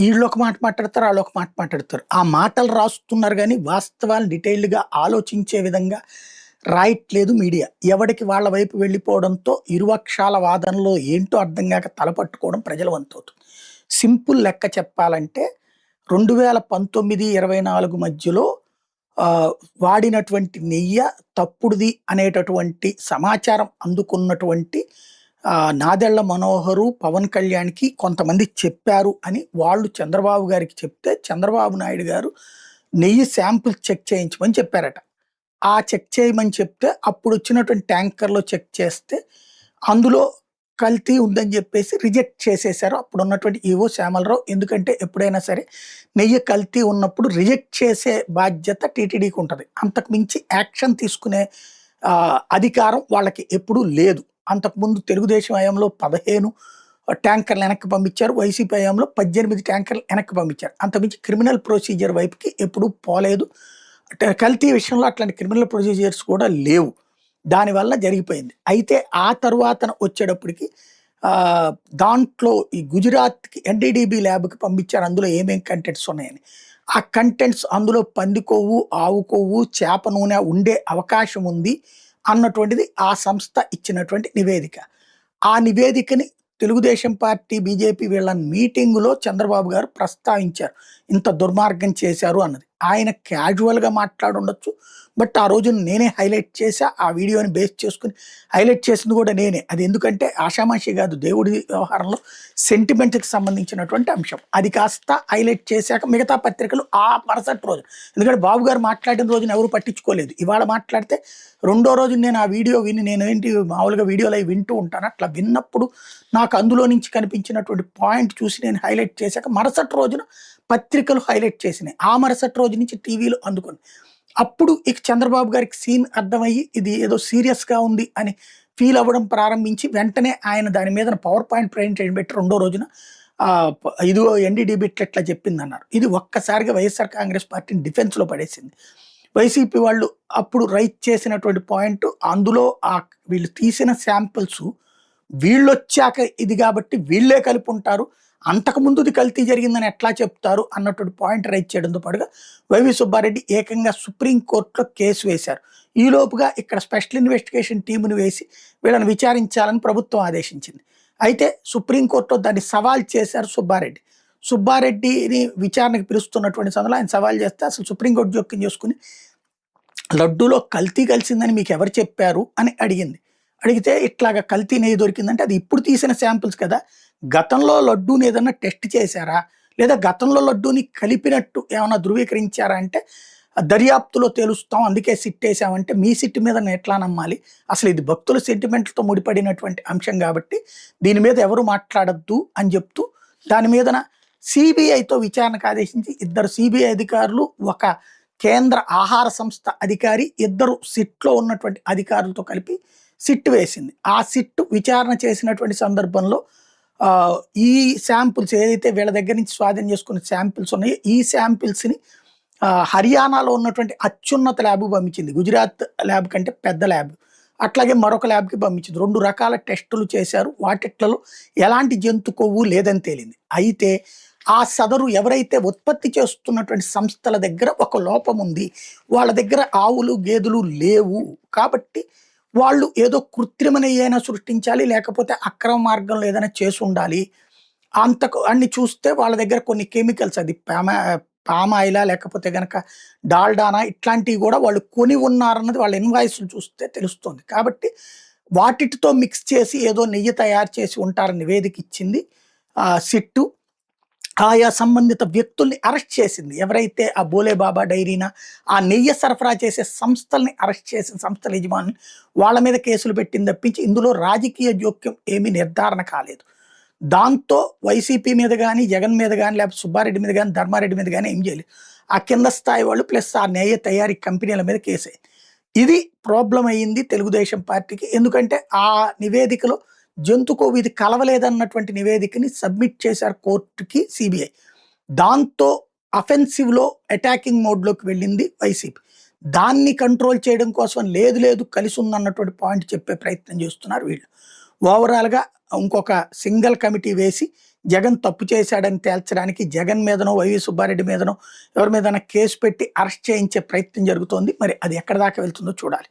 ఈళ్ళొక మాట మాట్లాడతారు, ఆళ్ళొక మాట మాట్లాడతారు. ఆ మాటలు రాస్తున్నారు గానీ, వాస్తవాలను డీటెయిల్డ్‌గా ఆలోచించే విధంగా రాయట్లేదు మీడియా. ఎవడికి వాళ్ళ వైపు వెళ్ళిపోవడంతో ఇరుపక్షాల వాదనలో ఏంటో అర్థం గాక తలపట్టుకోవడం ప్రజల వంతవుతుంది. సింపుల్ లెక్క చెప్పాలంటే 2019, 24 మధ్యలో ఆహ్, వాడినటువంటి తప్పుడుది అనేటటువంటి సమాచారం అందుకున్నటువంటి నాదెళ్ల మనోహరు, పవన్ కళ్యాణ్‌కి కొంతమంది చెప్పారు అని వాళ్ళు చంద్రబాబు గారికి చెప్తే, చంద్రబాబు నాయుడు గారు నెయ్యి శాంపిల్స్ చెక్ చేయించమని చెప్పారట. ఆ చెక్ చేయమని చెప్తే అప్పుడొచ్చినటువంటి ట్యాంకర్‌లో చెక్ చేస్తే, అందులో కల్తీ ఉందని జెప్పేసి రిజెక్ట్ చేసేసారు. అప్పుడున్నటువంటి ఈవో శ్యామలరావు. ఎందుకంటే ఎప్పుడైనా సరే నెయ్యి కల్తీ ఉన్నప్పుడు రిజెక్ట్ చేసే బాధ్యత టీటీడీకి ఉంటది. అంతకు మించి యాక్షన్ తీసుకునే అధికారం వాళ్ళకి ఎప్పుడూ లేదు. అంతకుముందు తెలుగుదేశం హయాంలో 15 ట్యాంకర్లు వెనక్కి పంపించారు. వైసీపీ హయాంలో 18 ట్యాంకర్లు వెనక్కి పంపించారు. అంతకుమించి క్రిమినల్ ప్రొసీజర్ వైపుకి ఎప్పుడూ పోలేదు. కల్తీ విషయంలో అట్లాంటి క్రిమినల్ ప్రొసీజర్స్ కూడా లేవు. దానివల్ల జరిగిపోయింది. అయితే ఆ తరువాతన వచ్చేటప్పటికి దాంట్లో ఈ గుజరాత్‌కి ఎన్‌డీడీబీ ల్యాబ్‌కి పంపించారు. అందులో ఏమేం కంటెంట్స్ ఉన్నాయని. ఆ కంటెంట్స్ అందులో పంది కొవ్వు, ఆవు కొవ్వు, చేప నూనె ఉండే అవకాశం ఉంది అన్నటువంటిది ఆ సంస్థ ఇచ్చినటువంటి నివేదిక. ఆ నివేదికని తెలుగుదేశం పార్టీ, బీజేపీ వీళ్ళ మీటింగులో చంద్రబాబు గారు ప్రస్తావించారు. ఇంత దుర్మార్గం చేశారు అన్నది. ఆయన క్యాజువల్‌గా మాట్లాడుండొచ్చు. బట్ ఆ రోజున నేనే హైలైట్ చేశా. ఆ వీడియోని బేస్ చేసుకొని హైలైట్ చేసింది కూడా నేనే. అది ఎందుకంటే ఆషామాషి కాదు. దేవుడి వ్యవహారంలో సెంటిమెంట్‌కి సంబంధించినటువంటి అంశం. అది కాస్త హైలైట్ చేశాక మిగతా పత్రికలు ఆ మరుసటి రోజు, ఎందుకంటే బాబు గారు మాట్లాడిన రోజున ఎవరు పట్టించుకోలేదు. ఇవాళ మాట్లాడితే రెండో రోజు నేను ఆ వీడియో విని, నేనేంటి మామూలుగా వీడియోలు అవి వింటూ ఉంటాను. అట్లా విన్నప్పుడు నాకు అందులో నుంచి కనిపించినటువంటి పాయింట్ చూసి నేను హైలైట్ చేశాక మరుసటి రోజున పత్రికలు హైలైట్ చేసినాయి. ఆ మరుసటి రోజు నుంచి టీవీలు అందుకుంది. అప్పుడు ఇక చంద్రబాబు గారికి సీన్ అర్థమయ్యి ఇది ఏదో సీరియస్‌గా ఉంది అని ఫీల్ అవ్వడం ప్రారంభించి వెంటనే ఆయన దాని మీద పవర్ పాయింట్ ప్రజెంటేషన్ పెట్టి రెండో రోజున ఇదిగో ఎన్‌డీడీబీ ఇట్లా చెప్పిందన్నారు. ఇది ఒక్కసారిగా వైఎస్ఆర్ కాంగ్రెస్ పార్టీని డిఫెన్స్‌లో పడేసింది. వైసీపీ వాళ్ళు అప్పుడు రైజ్ చేసినటువంటి పాయింట్ అందులో వీళ్ళు తీసిన శాంపిల్స్ వీళ్ళొచ్చాక ఇది కాబట్టి వీళ్ళే కలిపుంటారు. అంతకుముందుది కల్తీ జరిగిందని ఎట్లా చెప్తారు అన్నటువంటి పాయింట్ రైజ్ చేయడంతో పాటుగా వైవి సుబ్బారెడ్డి ఏకంగా సుప్రీం కోర్టులో కేసు వేశారు. ఈలోపుగా ఇక్కడ స్పెషల్ ఇన్వెస్టిగేషన్ టీముని వేసి వీళ్ళని విచారించాలని ప్రభుత్వం ఆదేశించింది. అయితే సుప్రీం కోర్టులో దాన్ని సవాల్ చేశారు సుబ్బారెడ్డి. సుబ్బారెడ్డిని విచారణకు పిలుస్తున్నటువంటి సమయంలో ఆయన సవాల్ చేస్తే అసలు సుప్రీంకోర్టు జోక్యం చేసుకుని లడ్డూలో కల్తీ కలిసిందని మీకు ఎవరు చెప్పారు అని అడిగింది. అడిగితే ఇట్లాగా కల్తీ నెయ్యి దొరికిందంటే అది ఇప్పుడు తీసిన శాంపిల్స్ కదా, గతంలో లడ్డూని ఏదన్నా టెస్ట్ చేశారా, లేదా గతంలో లడ్డూని కలిపినట్టు ఏమైనా ధృవీకరించారా అంటే దర్యాప్తులో తెలుస్తాం అందుకే సిట్ వేసామంటే మీ సిట్ మీద నేను ఎట్లా నమ్మాలి, అసలు ఇది భక్తుల సెంటిమెంట్లతో ముడిపడినటువంటి అంశం కాబట్టి దీని మీద ఎవరు మాట్లాడద్దు అని చెప్తూ దాని మీదన సిబిఐతో విచారణకు ఆదేశించి ఇద్దరు సిబిఐ అధికారులు, ఒక కేంద్ర ఆహార సంస్థ అధికారి, ఇద్దరు సిట్లో ఉన్నటువంటి అధికారులతో కలిపి సిట్ వేసింది. ఆ సిట్ విచారణ చేసినటువంటి సందర్భంలో ఈ శాంపిల్స్ ఏదైతే వీళ్ళ దగ్గర నుంచి స్వాధీనం చేసుకున్న శాంపిల్స్ ఉన్నాయో ఈ శాంపిల్స్ని హర్యానాలో ఉన్నటువంటి అత్యున్నత ల్యాబ్ పంపించింది. గుజరాత్ ల్యాబ్ కంటే పెద్ద ల్యాబ్. అట్లాగే మరొక ల్యాబ్కి పంపించింది. 2 రకాల టెస్టులు చేశారు. వాటిట్లలో ఎలాంటి జంతు కొవ్వు లేదని తేలింది. అయితే ఆ సదరు ఎవరైతే ఉత్పత్తి చేస్తున్నటువంటి సంస్థల దగ్గర ఒక లోపం ఉంది. వాళ్ళ దగ్గర ఆవులు, గేదెలు లేవు. కాబట్టి వాళ్ళు ఏదో కృత్రిమ నెయ్యైనా సృష్టించాలి, లేకపోతే అక్రమ మార్గంలో ఏదైనా చేసి ఉండాలి. అంతకు అన్ని చూస్తే వాళ్ళ దగ్గర కొన్ని కెమికల్స్ అది పామ్ ఆయిలా లేకపోతే గనక డాల్డానా ఇట్లాంటివి కూడా వాళ్ళు కొని ఉన్నారన్నది వాళ్ళ ఇన్వాయిస్‌లు చూస్తే తెలుస్తుంది. కాబట్టి వాటితో మిక్స్ చేసి ఏదో నెయ్యి తయారు చేసి ఉంటారని నివేదిక ఇచ్చింది సిట్టు. ఆయా సంబంధిత వ్యక్తుల్ని అరెస్ట్ చేసింది. ఎవరైతే ఆ బోలే బాబా డైరీనా ఆ నెయ్యి సరఫరా చేసే సంస్థల్ని అరెస్ట్ చేసిన సంస్థల యజమానులు వాళ్ళ మీద కేసులు పెట్టింది తప్పించి ఇందులో రాజకీయ జోక్యం ఏమీ నిర్ధారణ కాలేదు. దాంతో వైసీపీ మీద కానీ, జగన్ మీద కానీ, లేకపోతే సుబ్బారెడ్డి మీద కానీ, ధర్మారెడ్డి మీద కానీ ఏం చేయలేదు. ఆ కింద స్థాయి వాళ్ళు ప్లస్ ఆ నెయ్యి తయారీ కంపెనీల మీద కేసు. ఇది ప్రాబ్లం అయ్యింది తెలుగుదేశం పార్టీకి. ఎందుకంటే ఆ నివేదికలో జంతు కొవ్వు ఇది కలవలేదన్నటువంటి నివేదికని సబ్మిట్ చేశారు కోర్టుకి సిబిఐ. దాంతో అఫెన్సివ్‌లో అటాకింగ్ మోడ్‌లోకి వెళ్ళింది వైసీపీ. దాన్ని కంట్రోల్ చేయడం కోసం లేదు లేదు కలిసి ఉందన్నటువంటి పాయింట్ చెప్పే ప్రయత్నం చేస్తున్నారు వీళ్ళు. ఓవరాల్‌గా ఇంకొక సింగిల్ కమిటీ వేసి జగన్ తప్పు చేశాడని తేల్చడానికి జగన్ మీదనో, వైవి సుబ్బారెడ్డి మీదనో ఎవరి మీదైనా కేసు పెట్టి అరెస్ట్ చేయించే ప్రయత్నం జరుగుతోంది. మరి అది ఎక్కడి దాకా వెళ్తుందో చూడాలి.